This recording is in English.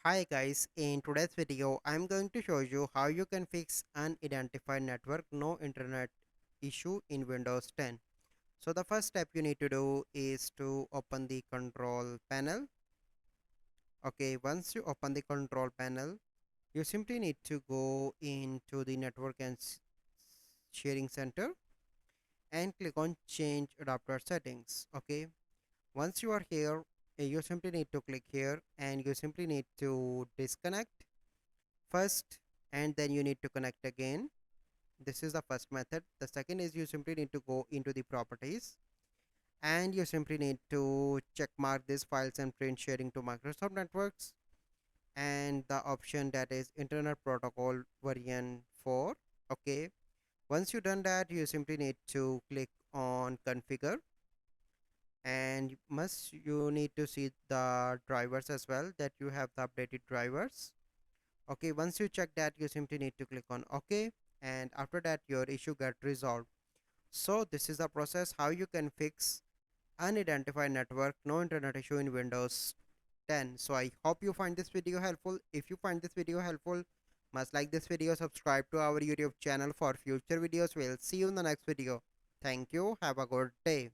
Hi guys, in today's video I'm going to show you how you can fix unidentified network no internet issue in Windows 10. So the first step you need to do is to open the control panel. Okay, once you open the control panel, you simply need to go into the network and sharing center and click on change adapter settings. Okay, once you are here, you simply need to click here and you simply need to disconnect first and then you need to connect again. This is the first method. The second is you simply need to go into the properties and you simply need to check mark this files and print sharing to Microsoft Networks and the option that is Internet Protocol version 4. Okay, once you done that, you simply need to click on configure and you need to see the drivers as well, that you have the updated drivers. Okay, once you check that, you simply need to click on OK, and after that your issue get resolved. So this is the process how you can fix unidentified network no internet issue in Windows 10. So I hope you find this video helpful. If you find this video helpful, must like this video, subscribe to our YouTube channel for future videos. We'll see you in the next video. Thank you, have a good day.